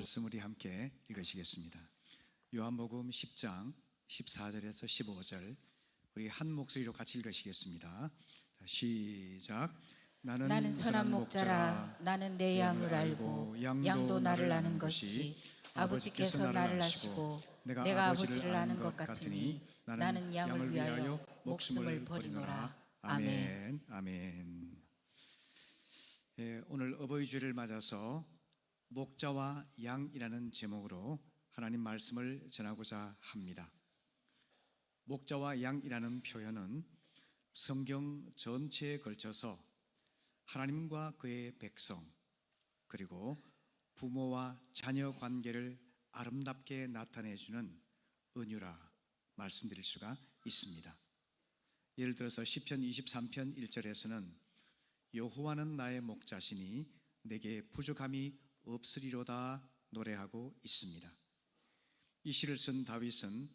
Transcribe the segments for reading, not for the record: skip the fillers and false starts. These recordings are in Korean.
말씀 우리 함께 읽으시겠습니다. 요한복음 10장 14절에서 15절 우리 한 목소리로 같이 읽으시겠습니다. 자, 시작. 나는 선한 목자라. 나는 내 양을 알고 양도 나를 아는 것이 아버지께서 나를 아시고 내가 아버지를 아는 것 같으니 나는 양을 위하여 목숨을 버리노라. 아멘. 아멘. 오늘 어버이 주일을 맞아서 목자와 양이라는 제목으로 하나님 말씀을 전하고자 합니다. 목자와 양이라는 표현은 성경 전체에 걸쳐서 하나님과 그의 백성 그리고 부모와 자녀 관계를 아름답게 나타내주는 은유라 말씀드릴 수가 있습니다. 예를 들어서 시편 23편 1절에서는 여호와는 나의 목자시니 내게 부족함이 없으리로다 노래하고 있습니다. 이 시를 쓴 다윗은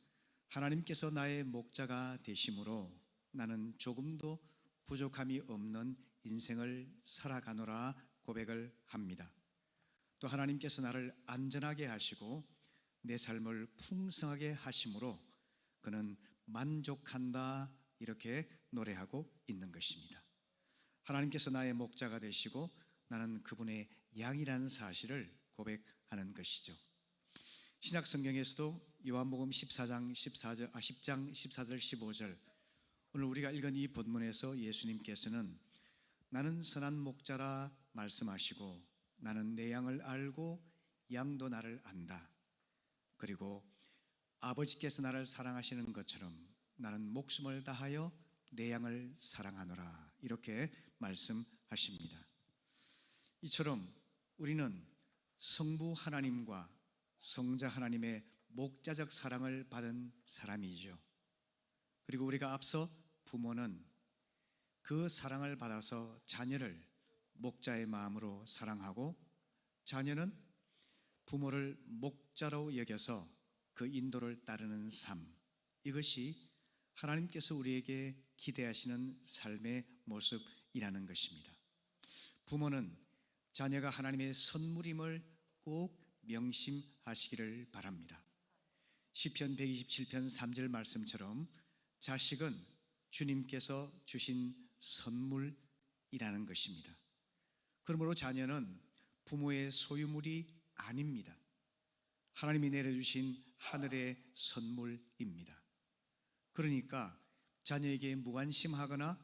하나님께서 나의 목자가 되심으로 나는 조금도 부족함이 없는 인생을 살아가노라 고백을 합니다. 또 하나님께서 나를 안전하게 하시고 내 삶을 풍성하게 하심으로 그는 만족한다 이렇게 노래하고 있는 것입니다. 하나님께서 나의 목자가 되시고 나는 그분의 양이라는 사실을 고백하는 것이죠. 신약 성경에서도 요한복음 10장 14절 15절 오늘 우리가 읽은 이 본문에서 예수님께서는 나는 선한 목자라 말씀하시고 나는 내 양을 알고 양도 나를 안다. 그리고 아버지께서 나를 사랑하시는 것처럼 나는 목숨을 다하여 내 양을 사랑하노라 이렇게 말씀하십니다. 이처럼 우리는 성부 하나님과 성자 하나님의 목자적 사랑을 받은 사람이죠. 그리고 우리가 앞서 부모는 그 사랑을 받아서 자녀를 목자의 마음으로 사랑하고 자녀는 부모를 목자로 여겨서 그 인도를 따르는 삶, 이것이 하나님께서 우리에게 기대하시는 삶의 모습이라는 것입니다. 부모는 자녀가 하나님의 선물임을 꼭 명심하시기를 바랍니다. 시편 127편 3절 말씀처럼 자식은 주님께서 주신 선물이라는 것입니다. 그러므로 자녀는 부모의 소유물이 아닙니다. 하나님이 내려주신 하늘의 선물입니다. 그러니까 자녀에게 무관심하거나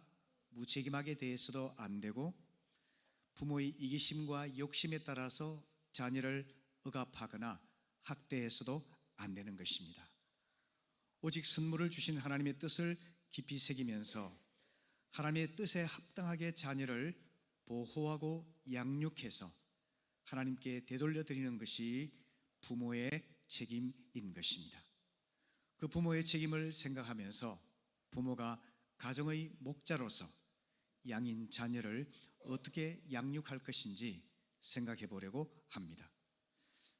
무책임하게 대해서도 안 되고 부모의 이기심과 욕심에 따라서 자녀를 억압하거나 학대해서도 안 되는 것입니다. 오직 선물을 주신 하나님의 뜻을 깊이 새기면서 하나님의 뜻에 합당하게 자녀를 보호하고 양육해서 하나님께 되돌려 드리는 것이 부모의 책임인 것입니다. 그 부모의 책임을 생각하면서 부모가 가정의 목자로서 양인 자녀를 어떻게 양육할 것인지 생각해 보려고 합니다.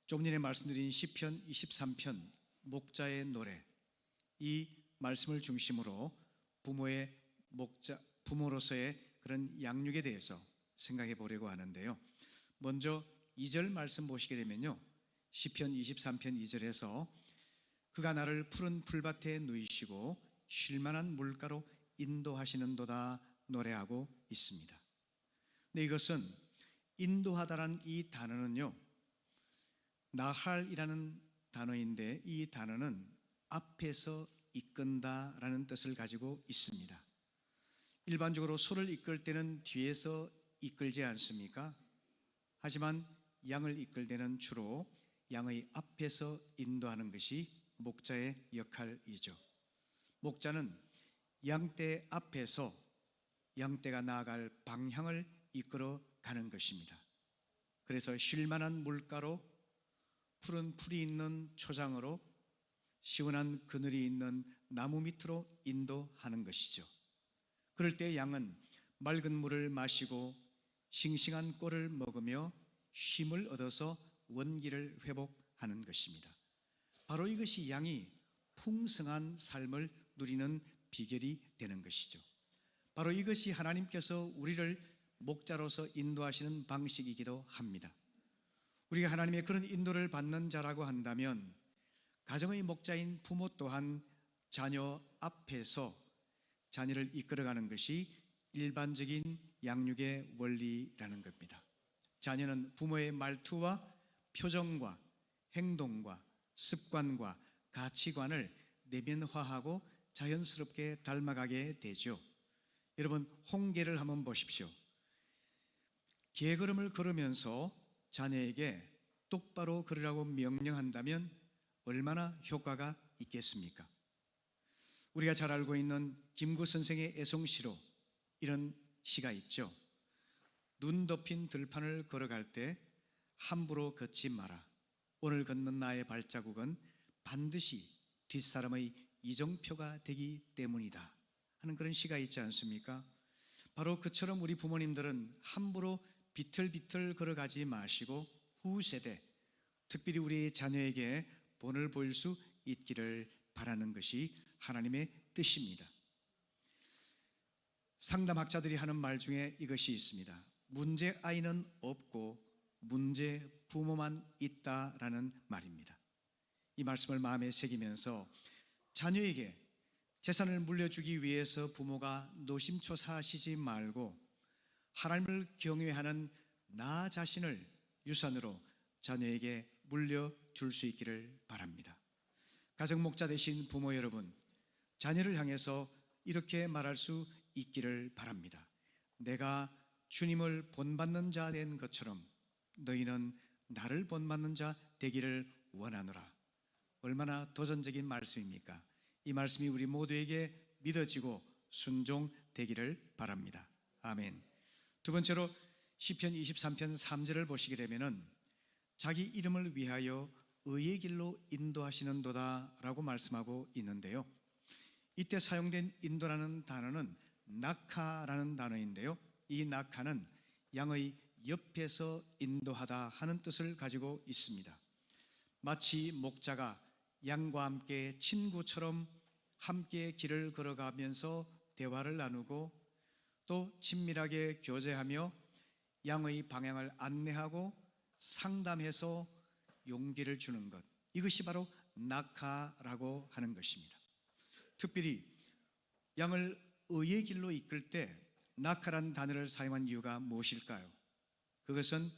조금 전에 말씀드린 시편 23편 목자의 노래, 이 말씀을 중심으로 부모로서의 그런 양육에 대해서 생각해 보려고 하는데요. 먼저 2절 말씀 보시게 되면요, 시편 23편 2절에서 그가 나를 푸른 풀밭에 누이시고 쉴만한 물가로 인도하시는도다 노래하고 있습니다. 근데 이것은 인도하다라는 이 단어는요, 나할이라는 단어인데 이 단어는 앞에서 이끈다라는 뜻을 가지고 있습니다. 일반적으로 소를 이끌 때는 뒤에서 이끌지 않습니까? 하지만 양을 이끌 때는 주로 양의 앞에서 인도하는 것이 목자의 역할이죠. 목자는 양떼 앞에서 양떼가 나아갈 방향을 이끌어 가는 것입니다. 그래서 쉴만한 물가로 푸른 풀이 있는 초장으로 시원한 그늘이 있는 나무 밑으로 인도하는 것이죠. 그럴 때 양은 맑은 물을 마시고 싱싱한 꿀을 먹으며 쉼을 얻어서 원기를 회복하는 것입니다. 바로 이것이 양이 풍성한 삶을 누리는 비결이 되는 것이죠. 바로 이것이 하나님께서 우리를 목자로서 인도하시는 방식이기도 합니다. 우리가 하나님의 그런 인도를 받는 자라고 한다면 가정의 목자인 부모 또한 자녀 앞에서 자녀를 이끌어가는 것이 일반적인 양육의 원리라는 겁니다. 자녀는 부모의 말투와 표정과 행동과 습관과 가치관을 내면화하고 자연스럽게 닮아가게 되죠. 여러분, 홍계를 한번 보십시오. 개걸음을 걸으면서 자녀에게 똑바로 걸으라고 명령한다면 얼마나 효과가 있겠습니까? 우리가 잘 알고 있는 김구 선생의 애송시로 이런 시가 있죠. 눈 덮인 들판을 걸어갈 때 함부로 걷지 마라. 오늘 걷는 나의 발자국은 반드시 뒷사람의 이정표가 되기 때문이다 하는 그런 시가 있지 않습니까? 바로 그처럼 우리 부모님들은 함부로 비틀비틀 걸어가지 마시고 후세대, 특별히 우리 자녀에게 본을 보일 수 있기를 바라는 것이 하나님의 뜻입니다. 상담학자들이 하는 말 중에 이것이 있습니다. 문제 아이는 없고 문제 부모만 있다라는 말입니다. 이 말씀을 마음에 새기면서 자녀에게 재산을 물려주기 위해서 부모가 노심초사하시지 말고 하나님을 경외하는 나 자신을 유산으로 자녀에게 물려줄 수 있기를 바랍니다. 가정목자 되신 부모 여러분, 자녀를 향해서 이렇게 말할 수 있기를 바랍니다. 내가 주님을 본받는 자 된 것처럼 너희는 나를 본받는 자 되기를 원하노라. 얼마나 도전적인 말씀입니까? 이 말씀이 우리 모두에게 믿어지고 순종되기를 바랍니다. 아멘. 두 번째로 시편 23편 3절을 보시게 되면은 자기 이름을 위하여 의의 길로 인도하시는도다 라고 말씀하고 있는데요, 이때 사용된 인도라는 단어는 낙하라는 단어인데요, 이 낙하는 양의 옆에서 인도하다 하는 뜻을 가지고 있습니다. 마치 목자가 양과 함께 친구처럼 함께 길을 걸어가면서 대화를 나누고 또 친밀하게 교제하며 양의 방향을 안내하고 상담해서 용기를 주는 것, 이것이 바로 낙하라고 하는 것입니다. 특별히 양을 의의 길로 이끌 때 낙하란 단어를 사용한 이유가 무엇일까요? 그것은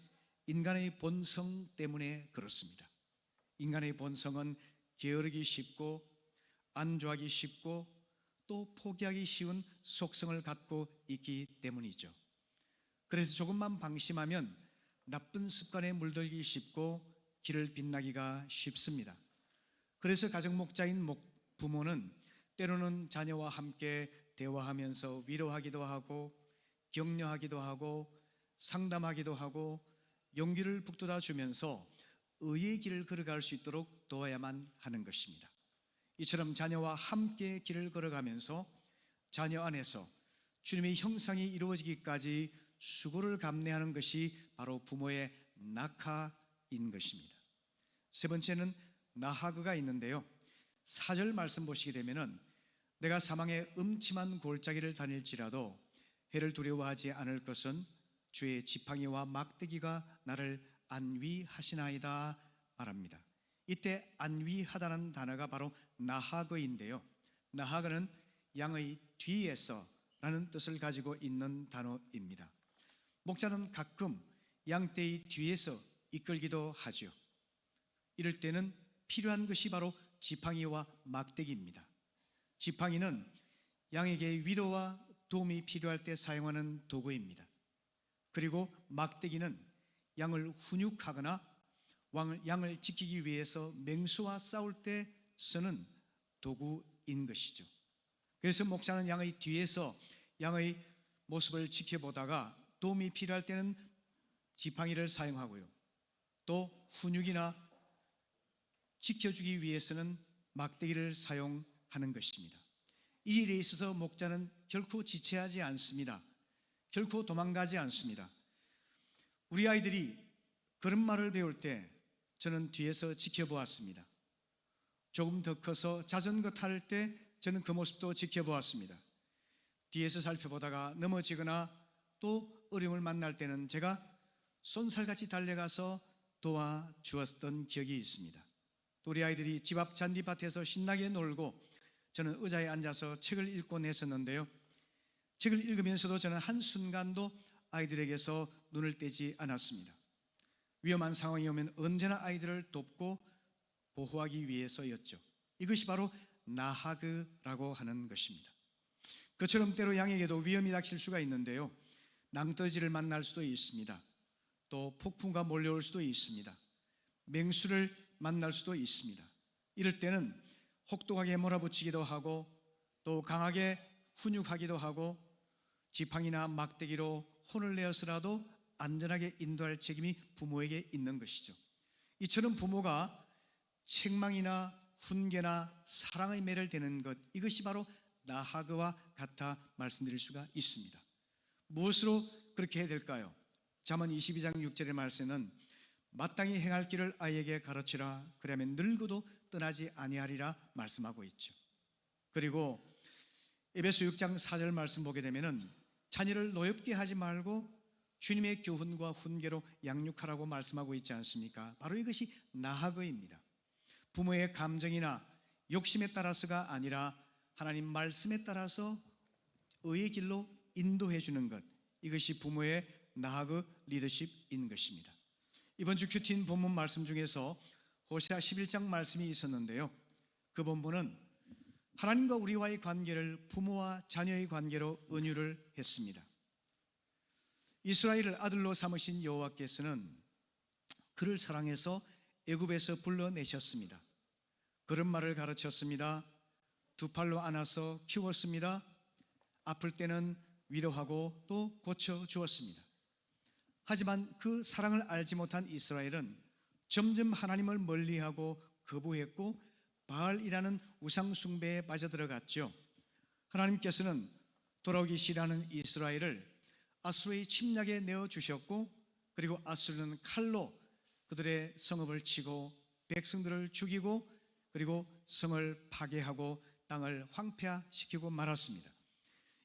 인간의 본성 때문에 그렇습니다. 인간의 본성은 게으르기 쉽고 안주하기 쉽고 또 포기하기 쉬운 속성을 갖고 있기 때문이죠. 그래서 조금만 방심하면 나쁜 습관에 물들기 쉽고 길을 빗나기가 쉽습니다. 그래서 가정목자인 부모는 때로는 자녀와 함께 대화하면서 위로하기도 하고 격려하기도 하고 상담하기도 하고 용기를 북돋아 주면서 의의 길을 걸어갈 수 있도록 도와야만 하는 것입니다. 이처럼 자녀와 함께 길을 걸어가면서 자녀 안에서 주님의 형상이 이루어지기까지 수고를 감내하는 것이 바로 부모의 낙하인 것입니다. 세 번째는 나하그가 있는데요, 4절 말씀 보시게 되면은 내가 사망의 음침한 골짜기를 다닐지라도 해를 두려워하지 않을 것은 주의 지팡이와 막대기가 나를 안위하시나이다 말합니다. 이때 안위하다는 단어가 바로 나하그인데요, 나하그는 양의 뒤에서 라는 뜻을 가지고 있는 단어입니다. 목자는 가끔 양떼의 뒤에서 이끌기도 하죠. 이럴 때는 필요한 것이 바로 지팡이와 막대기입니다. 지팡이는 양에게 위로와 도움이 필요할 때 사용하는 도구입니다. 그리고 막대기는 양을 훈육하거나 양을 지키기 위해서 맹수와 싸울 때 쓰는 도구인 것이죠. 그래서 목자는 양의 뒤에서 양의 모습을 지켜보다가 도움이 필요할 때는 지팡이를 사용하고요, 또 훈육이나 지켜주기 위해서는 막대기를 사용하는 것입니다. 이 일에 있어서 목자는 결코 지체하지 않습니다. 결코 도망가지 않습니다. 우리 아이들이 걸음마를 배울 때 저는 뒤에서 지켜보았습니다. 조금 더 커서 자전거 탈 때 저는 그 모습도 지켜보았습니다. 뒤에서 살펴보다가 넘어지거나 또 어려움을 만날 때는 제가 쏜살같이 달려가서 도와주었던 기억이 있습니다. 또 우리 아이들이 집 앞 잔디밭에서 신나게 놀고 저는 의자에 앉아서 책을 읽곤 했었는데요. 책을 읽으면서도 저는 한순간도 아이들에게서 눈을 떼지 않았습니다. 위험한 상황이 오면 언제나 아이들을 돕고 보호하기 위해서였죠. 이것이 바로 나하그라고 하는 것입니다. 그처럼 때로 양에게도 위험이 닥칠 수가 있는데요. 낭떠러지를 만날 수도 있습니다. 또 폭풍과 몰려올 수도 있습니다. 맹수를 만날 수도 있습니다. 이럴 때는 혹독하게 몰아붙이기도 하고 또 강하게 훈육하기도 하고 지팡이나 막대기로 혼을 내어서라도 안전하게 인도할 책임이 부모에게 있는 것이죠. 이처럼 부모가 책망이나 훈계나 사랑의 매를 대는 것, 이것이 바로 나하그와 같아 말씀드릴 수가 있습니다. 무엇으로 그렇게 해야 될까요? 잠언 22장 6절의 말씀은 마땅히 행할 길을 아이에게 가르치라, 그러면 늙어도 떠나지 아니하리라 말씀하고 있죠. 그리고 에베소 6장 4절 말씀 보게 되면은 자녀를 노엽게 하지 말고 주님의 교훈과 훈계로 양육하라고 말씀하고 있지 않습니까? 바로 이것이 나하그입니다. 부모의 감정이나 욕심에 따라서가 아니라 하나님 말씀에 따라서 의의 길로 인도해 주는 것, 이것이 부모의 나하그 리더십인 것입니다. 이번 주 큐티인 본문 말씀 중에서 호세아 11장 말씀이 있었는데요. 그 본문은 하나님과 우리와의 관계를 부모와 자녀의 관계로 은유를 했습니다. 이스라엘을 아들로 삼으신 여호와께서는 그를 사랑해서 애굽에서 불러내셨습니다. 걸음마를 가르쳤습니다. 두 팔로 안아서 키웠습니다. 아플 때는 위로하고 또 고쳐주었습니다. 하지만 그 사랑을 알지 못한 이스라엘은 점점 하나님을 멀리하고 거부했고 바알이라는 우상 숭배에 빠져들어갔죠. 하나님께서는 돌아오기 싫어하는 이스라엘을 아수르의 침략에 내어주셨고, 그리고 아수르는 칼로 그들의 성읍을 치고 백성들을 죽이고 그리고 성을 파괴하고 땅을 황폐화시키고 말았습니다.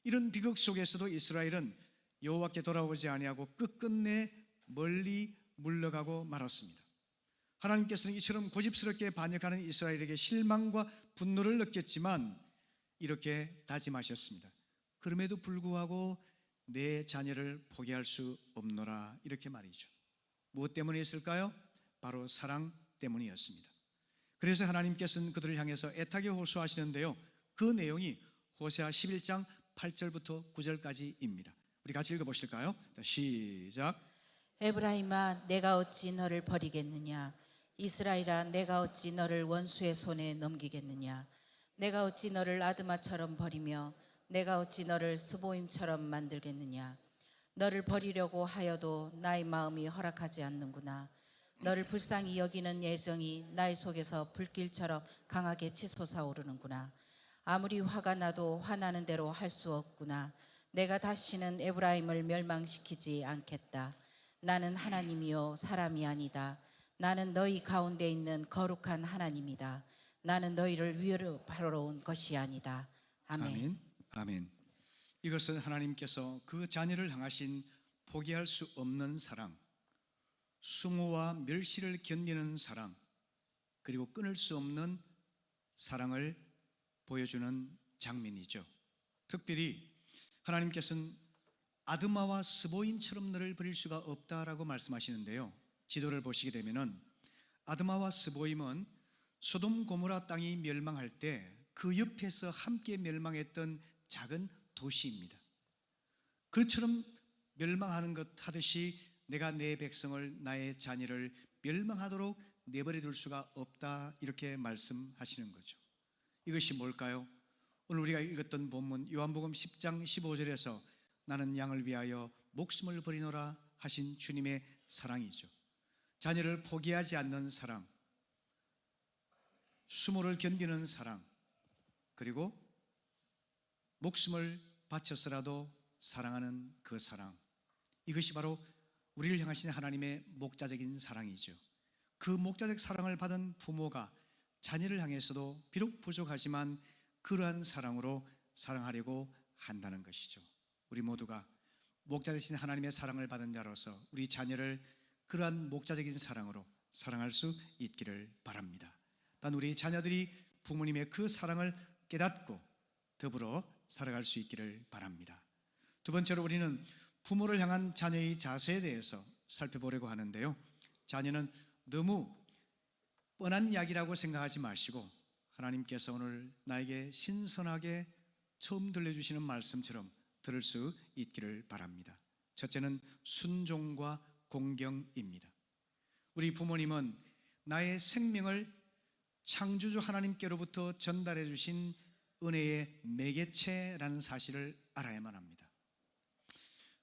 이런 비극 속에서도 이스라엘은 여호와께 돌아오지 아니하고 끝끝내 멀리 물러가고 말았습니다. 하나님께서는 이처럼 고집스럽게 반역하는 이스라엘에게 실망과 분노를 느꼈지만 이렇게 다짐하셨습니다. 그럼에도 불구하고 내 자녀를 포기할 수 없노라, 이렇게 말이죠. 무엇 때문이었을까요? 바로 사랑 때문이었습니다. 그래서 하나님께서는 그들을 향해서 애타게 호소하시는데요. 그 내용이 호세아 11장 8절부터 9절까지입니다. 우리 같이 읽어보실까요? 시작. 에브라임아, 내가 어찌 너를 버리겠느냐? 이스라엘아, 내가 어찌 너를 원수의 손에 넘기겠느냐? 내가 어찌 너를 아드마처럼 버리며 내가 어찌 너를 스보임처럼 만들겠느냐? 너를 버리려고 하여도 나의 마음이 허락하지 않는구나. 너를 불쌍히 여기는 애정이 나의 속에서 불길처럼 강하게 치솟아오르는구나. 아무리 화가 나도 화나는 대로 할 수 없구나. 내가 다시는 에브라임을 멸망시키지 않겠다. 나는 하나님이요 사람이 아니다. 나는 너희 가운데 있는 거룩한 하나님이다. 나는 너희를 위협하러 온 것이 아니다. 아멘. 아멘. 아멘. 이것은 하나님께서 그 자녀를 향하신 포기할 수 없는 사랑, 수모와 멸시를 견디는 사랑, 그리고 끊을 수 없는 사랑을 보여주는 장면이죠. 특별히 하나님께서는 아드마와 스보임처럼 너를 버릴 수가 없다라고 말씀하시는데요. 지도를 보시게 되면은 아드마와 스보임은 소돔 고모라 땅이 멸망할 때 그 옆에서 함께 멸망했던 작은 도시입니다. 그처럼 멸망하는 것 하듯이 내가 내 백성을, 나의 자녀를 멸망하도록 내버려 둘 수가 없다, 이렇게 말씀하시는 거죠. 이것이 뭘까요? 오늘 우리가 읽었던 본문 요한복음 10장 15절에서 나는 양을 위하여 목숨을 버리노라 하신 주님의 사랑이죠. 자녀를 포기하지 않는 사랑, 수모를 견디는 사랑, 그리고 목숨을 바쳐서라도 사랑하는 그 사랑, 이것이 바로 우리를 향하신 하나님의 목자적인 사랑이죠. 그 목자적 사랑을 받은 부모가 자녀를 향해서도 비록 부족하지만 그러한 사랑으로 사랑하려고 한다는 것이죠. 우리 모두가 목자 되신 하나님의 사랑을 받은 자로서 우리 자녀를 그러한 목자적인 사랑으로 사랑할 수 있기를 바랍니다. 단 우리 자녀들이 부모님의 그 사랑을 깨닫고 더불어 살아갈 수 있기를 바랍니다. 두 번째로 우리는 부모를 향한 자녀의 자세에 대해서 살펴보려고 하는데요. 자녀는 너무 뻔한 이야기라고 생각하지 마시고 하나님께서 오늘 나에게 신선하게 처음 들려주시는 말씀처럼 들을 수 있기를 바랍니다. 첫째는 순종과 공경입니다. 우리 부모님은 나의 생명을 창조주 하나님께로부터 전달해 주신 은혜의 매개체라는 사실을 알아야만 합니다.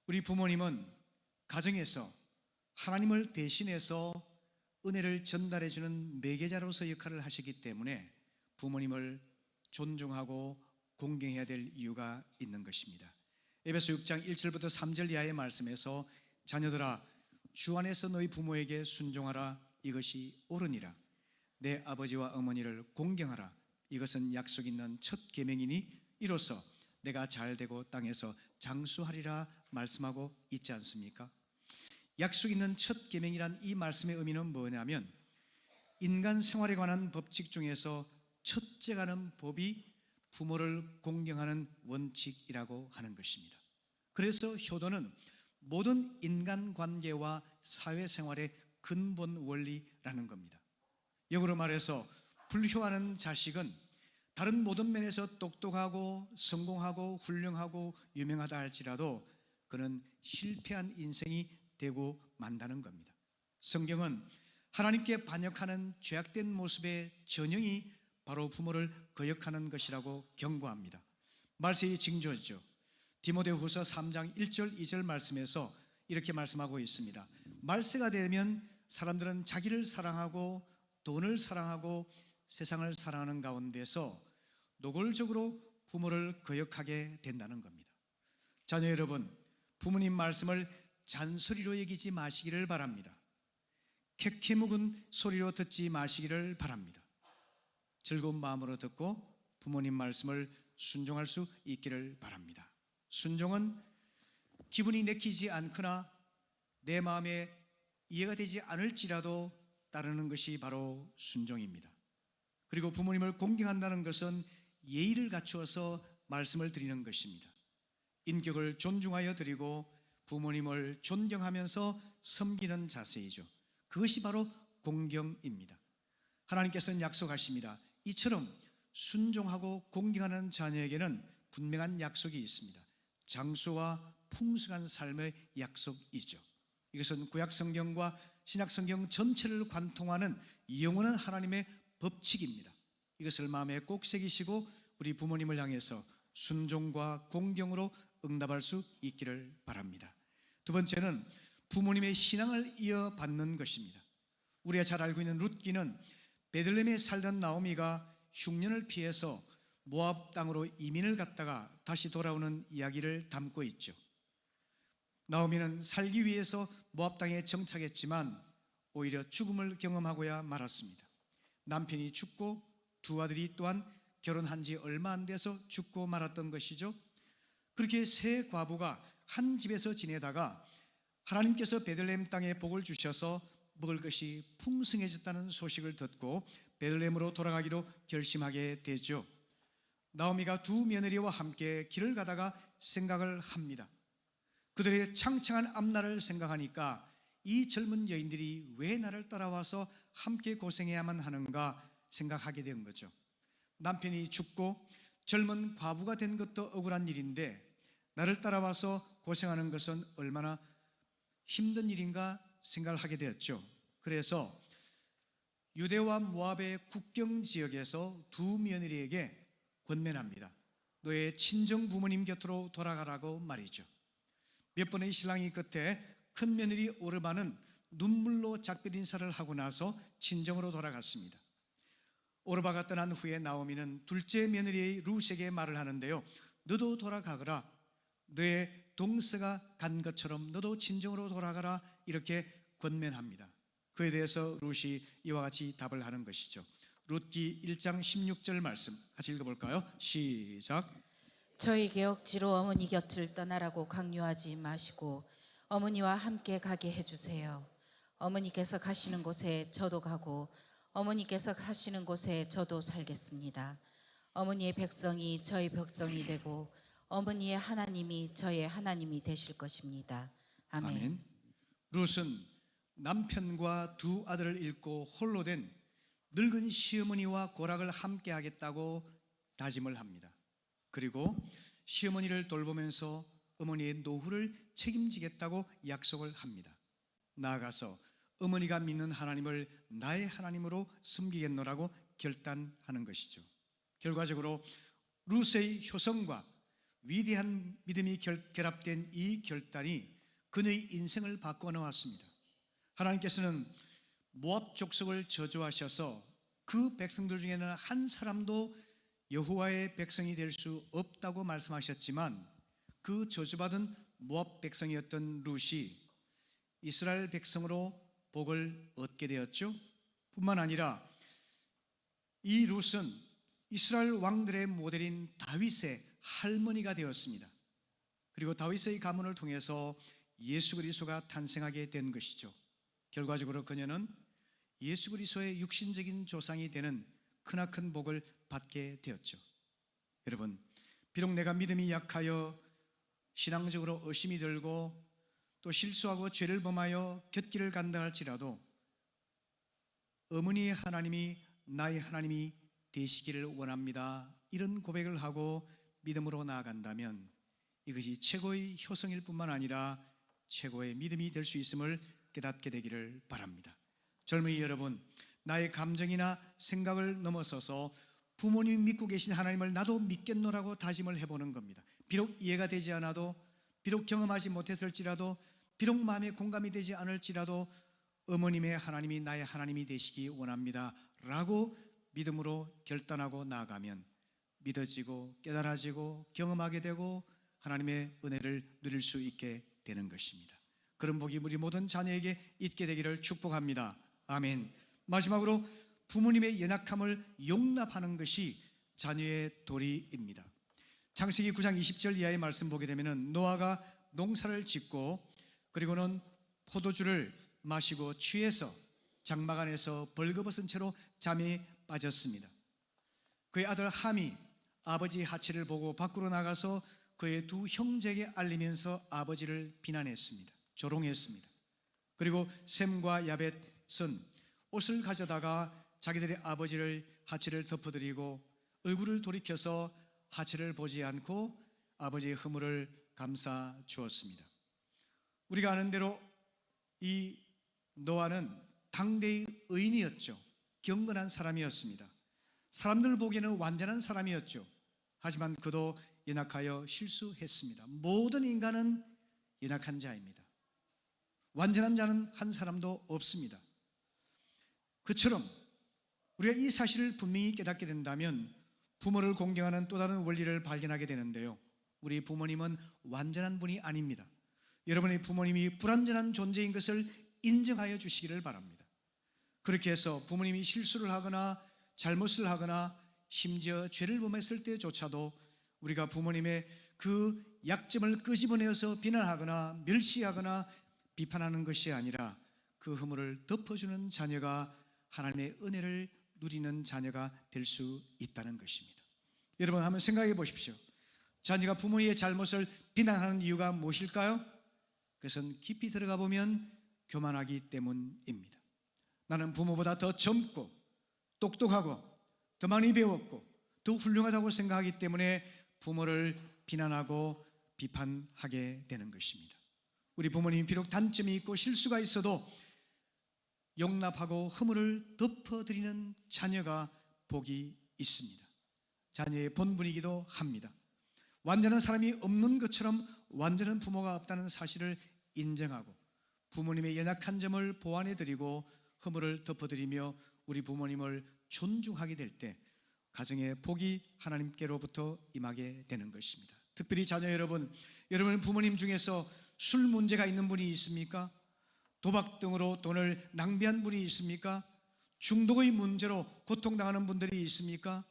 우리 부모님은 가정에서 하나님을 대신해서 은혜를 전달해 주는 매개자로서 역할을 하시기 때문에 부모님을 존중하고 공경해야 될 이유가 있는 것입니다. 에베소 6장 1절부터 3절 이하의 말씀에서 자녀들아 주 안에서 너희 부모에게 순종하라 이것이 옳으니라. 내 아버지와 어머니를 공경하라 이것은 약속 있는 첫 계명이니 이로써 내가 잘되고 땅에서 장수하리라 말씀하고 있지 않습니까? 약속 있는 첫 계명이란 이 말씀의 의미는 뭐냐면 인간 생활에 관한 법칙 중에서 첫째가는 법이 부모를 공경하는 원칙이라고 하는 것입니다. 그래서 효도는 모든 인간관계와 사회생활의 근본 원리라는 겁니다. 역으로 말해서 불효하는 자식은 다른 모든 면에서 똑똑하고 성공하고 훌륭하고 유명하다 할지라도 그는 실패한 인생이 되고 만다는 겁니다. 성경은 하나님께 반역하는 죄악된 모습의 전형이 바로 부모를 거역하는 것이라고 경고합니다. 말세의 징조죠. 디모데후서 3장 1절 2절 말씀에서 이렇게 말씀하고 있습니다. 말세가 되면 사람들은 자기를 사랑하고 돈을 사랑하고 세상을 사랑하는 가운데서 노골적으로 부모를 거역하게 된다는 겁니다. 자녀 여러분, 부모님 말씀을 잔소리로 여기지 마시기를 바랍니다. 캐캐묵은 소리로 듣지 마시기를 바랍니다. 즐거운 마음으로 듣고 부모님 말씀을 순종할 수 있기를 바랍니다. 순종은 기분이 내키지 않거나 내 마음에 이해가 되지 않을지라도 따르는 것이 바로 순종입니다. 그리고 부모님을 공경한다는 것은 예의를 갖추어서 말씀을 드리는 것입니다. 인격을 존중하여 드리고 부모님을 존경하면서 섬기는 자세이죠. 그것이 바로 공경입니다. 하나님께서는 약속하십니다. 이처럼 순종하고 공경하는 자녀에게는 분명한 약속이 있습니다. 장수와 풍성한 삶의 약속이죠. 이것은 구약성경과 신약성경 전체를 관통하는 영원한 하나님의 법칙입니다. 이것을 마음에 꼭 새기시고 우리 부모님을 향해서 순종과 공경으로 응답할 수 있기를 바랍니다. 두 번째는 부모님의 신앙을 이어받는 것입니다. 우리가 잘 알고 있는 룻기는 베들레헴에 살던 나오미가 흉년을 피해서 모압 땅으로 이민을 갔다가 다시 돌아오는 이야기를 담고 있죠. 나오미는 살기 위해서 모압 땅에 정착했지만 오히려 죽음을 경험하고야 말았습니다. 남편이 죽고 두 아들이 또한 결혼한 지 얼마 안 돼서 죽고 말았던 것이죠. 그렇게 세 과부가 한 집에서 지내다가 하나님께서 베들레헴 땅에 복을 주셔서 먹을 것이 풍성해졌다는 소식을 듣고 베들레헴으로 돌아가기로 결심하게 되죠. 나오미가 두 며느리와 함께 길을 가다가 생각을 합니다. 그들의 창창한 앞날을 생각하니까 이 젊은 여인들이 왜 나를 따라와서 함께 고생해야만 하는가 생각하게 된 거죠. 남편이 죽고 젊은 과부가 된 것도 억울한 일인데 나를 따라와서 고생하는 것은 얼마나 힘든 일인가 생각을 하게 되었죠. 그래서 유대와 모압의 국경 지역에서 두 며느리에게 권면합니다. 너의 친정 부모님 곁으로 돌아가라고 말이죠. 몇 번의 신랑이 끝에 큰 며느리 오르바는 눈물로 작별 인사를 하고 나서 친정으로 돌아갔습니다. 오르바가 떠난 후에 나오미는 둘째 며느리의 룻에게 말을 하는데요. 너도 돌아가거라. 너의 동서가 간 것처럼 너도 친정으로 돌아가라. 이렇게 권면합니다. 그에 대해서 룻이 이와 같이 답을 하는 것이죠. 룻기 1장 16절 말씀 같이 읽어볼까요? 시작. 저에게 억지로 어머니 곁을 떠나라고 강요하지 마시고 어머니와 함께 가게 해주세요. 어머니께서 가시는 곳에 저도 가고 어머니께서 가시는 곳에 저도 살겠습니다. 어머니의 백성이 저의 백성이 되고 어머니의 하나님이 저의 하나님이 되실 것입니다. 아멘. 아멘. 룻은 남편과 두 아들을 잃고 홀로 된 늙은 시어머니와 고락을 함께 하겠다고 다짐을 합니다. 그리고 시어머니를 돌보면서 어머니의 노후를 책임지겠다고 약속을 합니다. 나아가서 어머니가 믿는 하나님을 나의 하나님으로 섬기겠노라고 결단하는 것이죠. 결과적으로 룻의 효성과 위대한 믿음이 결합된 이 결단이 그녀의 인생을 바꿔 놓았습니다. 하나님께서는 모압 족속을 저주하셔서 그 백성들 중에는 한 사람도 여호와의 백성이 될 수 없다고 말씀하셨지만 그 저주받은 모압 백성이었던 룻이 이스라엘 백성으로 복을 얻게 되었죠. 뿐만 아니라 이 룻은 이스라엘 왕들의 모델인 다윗의 할머니가 되었습니다. 그리고 다윗의 가문을 통해서 예수 그리스도가 탄생하게 된 것이죠. 결과적으로 그녀는 예수 그리스도의 육신적인 조상이 되는 크나큰 복을 받게 되었죠. 여러분, 비록 내가 믿음이 약하여 신앙적으로 의심이 들고 또 실수하고 죄를 범하여 곁길을 간다 할지라도 어머니의 하나님이 나의 하나님이 되시기를 원합니다. 이런 고백을 하고 믿음으로 나아간다면 이것이 최고의 효성일 뿐만 아니라 최고의 믿음이 될 수 있음을 깨닫게 되기를 바랍니다. 젊은이 여러분, 나의 감정이나 생각을 넘어서서 부모님이 믿고 계신 하나님을 나도 믿겠노라고 다짐을 해보는 겁니다. 비록 이해가 되지 않아도, 비록 경험하지 못했을지라도, 비록 마음에 공감이 되지 않을지라도 어머님의 하나님이 나의 하나님이 되시기 원합니다 라고 믿음으로 결단하고 나아가면 믿어지고 깨달아지고 경험하게 되고 하나님의 은혜를 누릴 수 있게 되는 것입니다. 그런 복이 우리 모든 자녀에게 있게 되기를 축복합니다. 아멘. 마지막으로 부모님의 연약함을 용납하는 것이 자녀의 도리입니다. 창세기 9장 20절 이하의 말씀 보게 되면 노아가 농사를 짓고 그리고는 포도주를 마시고 취해서 장막 안에서 벌거벗은 채로 잠이 빠졌습니다. 그의 아들 함이 아버지 하체를 보고 밖으로 나가서 그의 두 형제에게 알리면서 아버지를 비난했습니다. 조롱했습니다. 그리고 셈과 야벳은 옷을 가져다가 자기들의 아버지를 하체를 덮어드리고 얼굴을 돌이켜서 하체를 보지 않고 아버지의 허물을 감싸 주었습니다. 우리가 아는 대로 이 노아는 당대의 의인이었죠. 경건한 사람이었습니다. 사람들 보기에는 완전한 사람이었죠. 하지만 그도 연약하여 실수했습니다. 모든 인간은 연약한 자입니다. 완전한 자는 한 사람도 없습니다. 그처럼 우리가 이 사실을 분명히 깨닫게 된다면 부모를 공경하는 또 다른 원리를 발견하게 되는데요. 우리 부모님은 완전한 분이 아닙니다. 여러분의 부모님이 불완전한 존재인 것을 인정하여 주시기를 바랍니다. 그렇게 해서 부모님이 실수를 하거나 잘못을 하거나 심지어 죄를 범했을 때조차도 우리가 부모님의 그 약점을 끄집어내어서 비난하거나 멸시하거나 비판하는 것이 아니라 그 허물을 덮어주는 자녀가 하나님의 은혜를 누리는 자녀가 될 수 있다는 것입니다. 여러분 한번 생각해 보십시오. 자녀가 부모의 잘못을 비난하는 이유가 무엇일까요? 그것은 깊이 들어가 보면 교만하기 때문입니다. 나는 부모보다 더 젊고 똑똑하고 더 많이 배웠고 더 훌륭하다고 생각하기 때문에 부모를 비난하고 비판하게 되는 것입니다. 우리 부모님이 비록 단점이 있고 실수가 있어도 용납하고 허물을 덮어드리는 자녀가 복이 있습니다. 자녀의 본분이기도 합니다. 완전한 사람이 없는 것처럼 완전한 부모가 없다는 사실을 인정하고 부모님의 연약한 점을 보완해드리고 허물을 덮어드리며 우리 부모님을 존중하게 될 때 가정의 복이 하나님께로부터 임하게 되는 것입니다. 특별히 자녀 여러분, 여러분 부모님 중에서 술 문제가 있는 분이 있습니까? 도박 등으로 돈을 낭비한 분이 있습니까? 중독의 문제로 고통당하는 분들이 있습니까?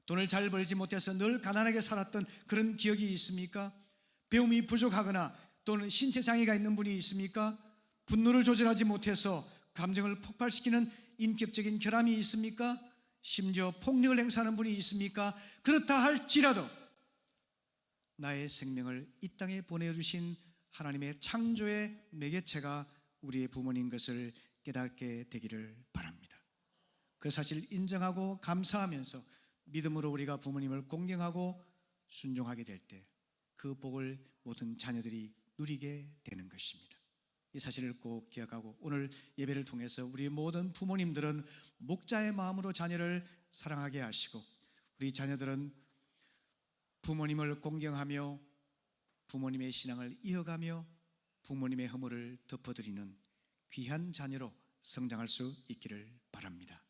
돈을 잘 벌지 못해서 늘 가난하게 살았던 그런 기억이 있습니까? 배움이 부족하거나 또는 신체 장애가 있는 분이 있습니까? 분노를 조절하지 못해서 감정을 폭발시키는 인격적인 결함이 있습니까? 심지어 폭력을 행사하는 분이 있습니까? 그렇다 할지라도 나의 생명을 이 땅에 보내주신 하나님의 창조의 매개체가 우리의 부모님 것을 깨닫게 되기를 바랍니다. 그 사실을 인정하고 감사하면서 믿음으로 우리가 부모님을 공경하고 순종하게 될 때 그 복을 모든 자녀들이 누리게 되는 것입니다. 이 사실을 꼭 기억하고 오늘 예배를 통해서 우리 모든 부모님들은 목자의 마음으로 자녀를 사랑하게 하시고 우리 자녀들은 부모님을 공경하며 부모님의 신앙을 이어가며 부모님의 허물을 덮어드리는 귀한 자녀로 성장할 수 있기를 바랍니다.